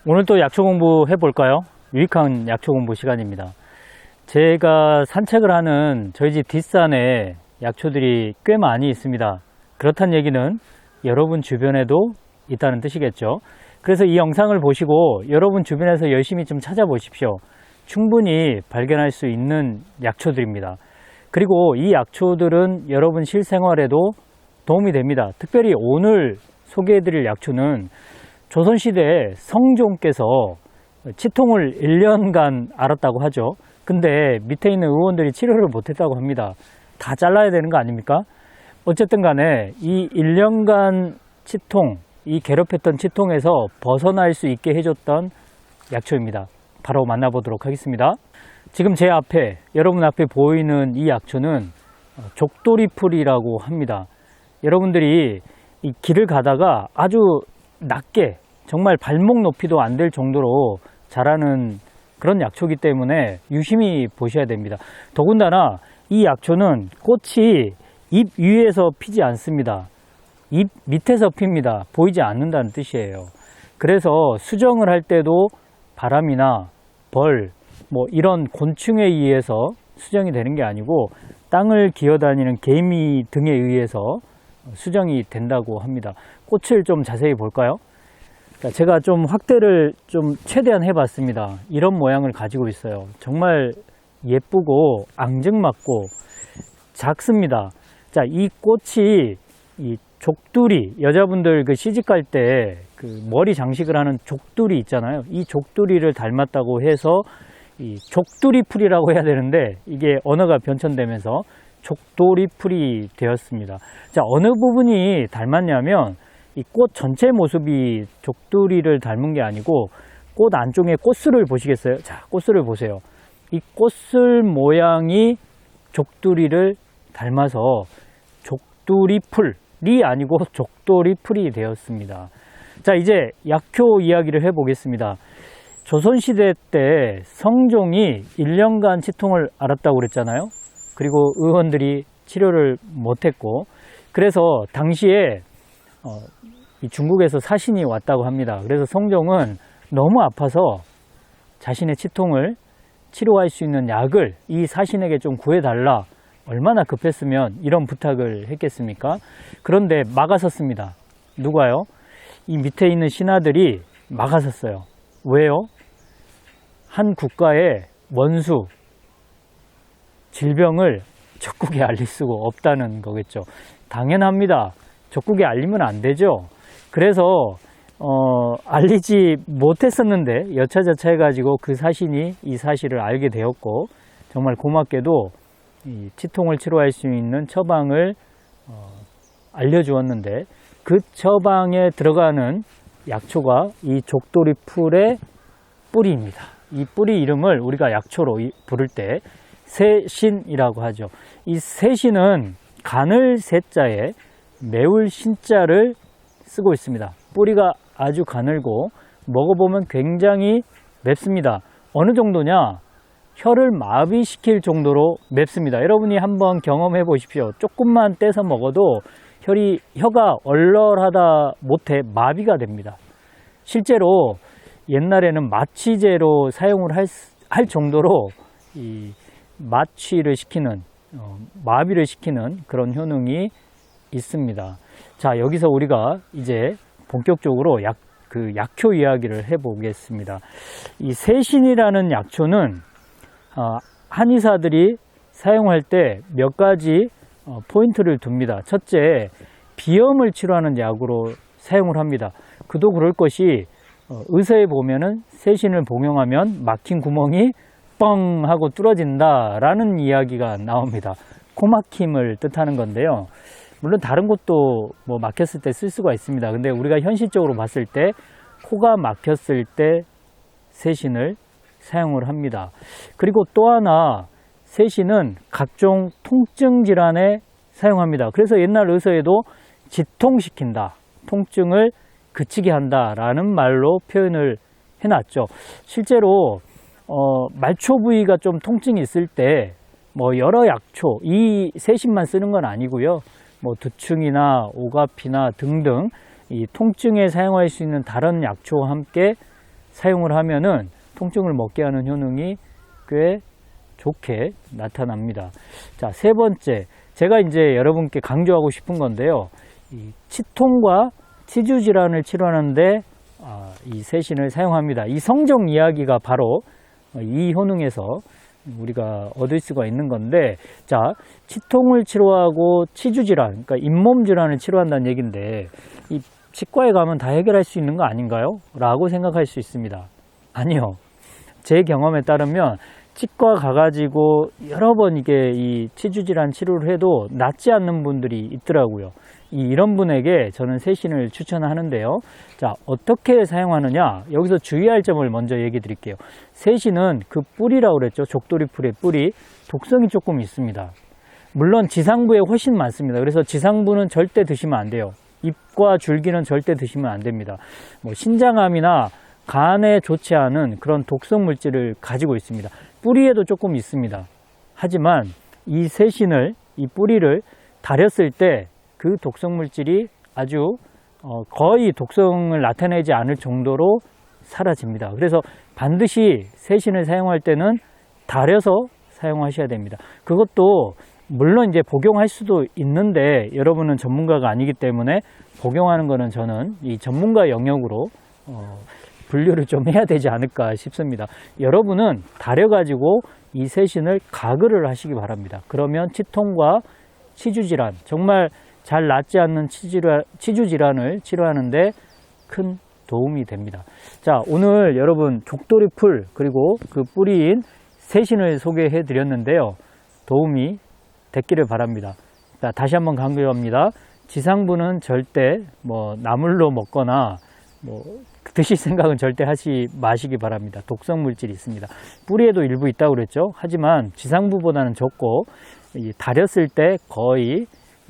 오늘 또 약초 공부 해볼까요? 유익한 약초 공부 시간입니다. 제가 산책을 하는 저희 집 뒷산에 약초들이 꽤 많이 있습니다. 그렇다는 얘기는 여러분 주변에도 있다는 뜻이겠죠. 그래서 이 영상을 보시고 여러분 주변에서 열심히 좀 찾아보십시오. 충분히 발견할 수 있는 약초들입니다. 그리고 이 약초들은 여러분 실생활에도 도움이 됩니다. 특별히 오늘 소개해드릴 약초는 조선시대에 성종께서 치통을 1년간 앓았다고 하죠. 근데 밑에 있는 의원들이 치료를 못했다고 합니다. 다 잘라야 되는 거 아닙니까? 어쨌든 간에 이 1년간 치통, 이 괴롭혔던 치통에서 벗어날 수 있게 해줬던 약초입니다. 바로 만나보도록 하겠습니다. 지금 제 앞에, 여러분 앞에 보이는 이 약초는 족도리풀이라고 합니다. 여러분들이 이 길을 가다가 아주 낮게, 정말 발목 높이도 안 될 정도로 자라는 그런 약초이기 때문에 유심히 보셔야 됩니다. 더군다나 이 약초는 꽃이 잎 위에서 피지 않습니다. 잎 밑에서 핍니다. 보이지 않는다는 뜻이에요. 그래서 수정을 할 때도 바람이나 벌, 이런 곤충에 의해서 수정이 되는 게 아니고 땅을 기어다니는 개미 등에 의해서 수정이 된다고 합니다. 꽃을 좀 자세히 볼까요? 제가 좀 확대를 좀 최대한 해봤습니다. 이런 모양을 가지고 있어요. 정말 예쁘고 앙증맞고 작습니다. 자, 이 꽃이 이 족두리, 여자분들 그 시집갈 때 그 머리 장식을 하는 족두리 있잖아요. 이 족두리를 닮았다고 해서 이 족두리풀이라고 해야 되는데 이게 언어가 변천되면서 족도리풀이 되었습니다. 자, 어느 부분이 닮았냐면 이 꽃 전체 모습이 족두리를 닮은 게 아니고 꽃 안쪽에 꽃술을 보시겠어요? 자, 꽃술을 보세요. 이 꽃술 모양이 족두리를 닮아서 족두리풀이 아니고 족도리풀이 되었습니다. 자, 이제 약효 이야기를 해보겠습니다. 조선시대 때 성종이 1년간 치통을 앓았다고 그랬잖아요. 그리고 의원들이 치료를 못했고, 그래서 당시에 이 중국에서 사신이 왔다고 합니다. 그래서 성종은 너무 아파서 자신의 치통을 치료할 수 있는 약을 이 사신에게 좀 구해달라, 얼마나 급했으면 이런 부탁을 했겠습니까? 그런데 막아섰습니다. 누가요? 이 밑에 있는 신하들이 막아섰어요. 왜요? 한 국가의 원수, 질병을 적국에 알릴 수가 없다는 거겠죠. 당연합니다. 적국에 알리면 안 되죠. 그래서 알리지 못했었는데 여차저차 해가지고 그 사신이 이 사실을 알게 되었고, 정말 고맙게도 이 치통을 치료할 수 있는 처방을 알려주었는데, 그 처방에 들어가는 약초가 이 족도리풀의 뿌리입니다. 이 뿌리 이름을 우리가 약초로 부를 때 새신이라고 하죠. 이 새신은 가늘 새자에 매울 신자를 쓰고 있습니다. 뿌리가 아주 가늘고 먹어보면 굉장히 맵습니다. 어느 정도냐? 혀를 마비시킬 정도로 맵습니다. 여러분이 한번 경험해 보십시오. 조금만 떼서 먹어도 혀가 얼얼하다 못해 마비가 됩니다. 실제로 옛날에는 마취제로 사용을 할 정도로 이 마취를 시키는, 마비를 시키는 그런 효능이 있습니다. 자, 여기서 우리가 이제 본격적으로 약효 이야기를 해보겠습니다. 이 새신이라는 약초는 한의사들이 사용할 때 몇 가지 포인트를 둡니다. 첫째, 비염을 치료하는 약으로 사용을 합니다. 그도 그럴 것이 의사에 보면은 새신을 복용하면 막힌 구멍이 뻥 하고 뚫어진다 라는 이야기가 나옵니다. 코막힘을 뜻하는 건데요. 물론 다른 곳도 막혔을 때 쓸 수가 있습니다. 근데 우리가 현실적으로 봤을 때 코가 막혔을 때 새신을 사용을 합니다. 그리고 또 하나, 새신은 각종 통증 질환에 사용합니다. 그래서 옛날 의서에도 지통시킨다, 통증을 그치게 한다 라는 말로 표현을 해놨죠. 실제로 말초 부위가 좀 통증이 있을 때 여러 약초, 이 새신만 쓰는 건 아니고요. 두충이나 오가피나 등등 이 통증에 사용할 수 있는 다른 약초와 함께 사용을 하면은 통증을 먹게 하는 효능이 꽤 좋게 나타납니다. 자, 세 번째, 제가 이제 여러분께 강조하고 싶은 건데요. 이 치통과 치주 질환을 치료하는데 이 세신을 사용합니다. 이 성적 이야기가 바로 이 효능에서 우리가 얻을 수가 있는 건데, 자, 치통을 치료하고 치주 질환, 그러니까 잇몸 질환을 치료한다는 얘기인데, 이 치과에 가면 다 해결할 수 있는 거 아닌가요? 라고 생각할 수 있습니다. 아니요. 제 경험에 따르면 치과 가가지고 여러 번 이게 이 치주 질환 치료를 해도 낫지 않는 분들이 있더라고요. 이런 분에게 저는 세신을 추천하는데요. 자, 어떻게 사용하느냐? 여기서 주의할 점을 먼저 얘기 드릴게요. 세신은 그 뿌리라고 그랬죠. 족돌이 풀의 뿌리. 독성이 조금 있습니다. 물론 지상부에 훨씬 많습니다. 그래서 지상부는 절대 드시면 안 돼요. 잎과 줄기는 절대 드시면 안 됩니다. 뭐 신장암이나 간에 좋지 않은 그런 독성 물질을 가지고 있습니다. 뿌리에도 조금 있습니다. 하지만 이 세신을, 이 뿌리를 다렸을 때 그 독성 물질이 아주 거의 독성을 나타내지 않을 정도로 사라집니다. 그래서 반드시 세신을 사용할 때는 다려서 사용하셔야 됩니다. 그것도 물론 이제 복용할 수도 있는데 여러분은 전문가가 아니기 때문에 복용하는 거는 저는 이 전문가 영역으로 분류를 좀 해야 되지 않을까 싶습니다. 여러분은 다려가지고 이 세신을 가글을 하시기 바랍니다. 그러면 치통과 치주질환, 정말 잘 낫지 않는 치주질환을 치료하는데 큰 도움이 됩니다. 자, 오늘 여러분 족돌이 풀 그리고 그 뿌리인 세신을 소개해 드렸는데요. 도움이 됐기를 바랍니다. 자, 다시 한번 강조합니다. 지상부는 절대 나물로 먹거나 드실 생각은 절대 하지 마시기 바랍니다. 독성 물질이 있습니다. 뿌리에도 일부 있다고 그랬죠. 하지만 지상부보다는 적고 다렸을 때 거의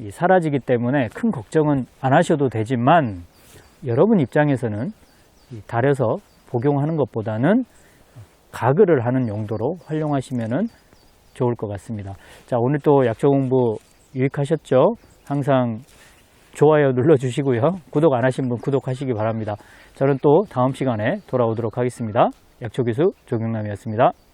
사라지기 때문에 큰 걱정은 안 하셔도 되지만 여러분 입장에서는 다려서 복용하는 것보다는 가글을 하는 용도로 활용하시면 좋을 것 같습니다. 자, 오늘 또 약초 공부 유익하셨죠? 항상 좋아요 눌러주시고요. 구독 안 하신 분 구독하시기 바랍니다. 저는 또 다음 시간에 돌아오도록 하겠습니다. 약초기수 조경남이었습니다.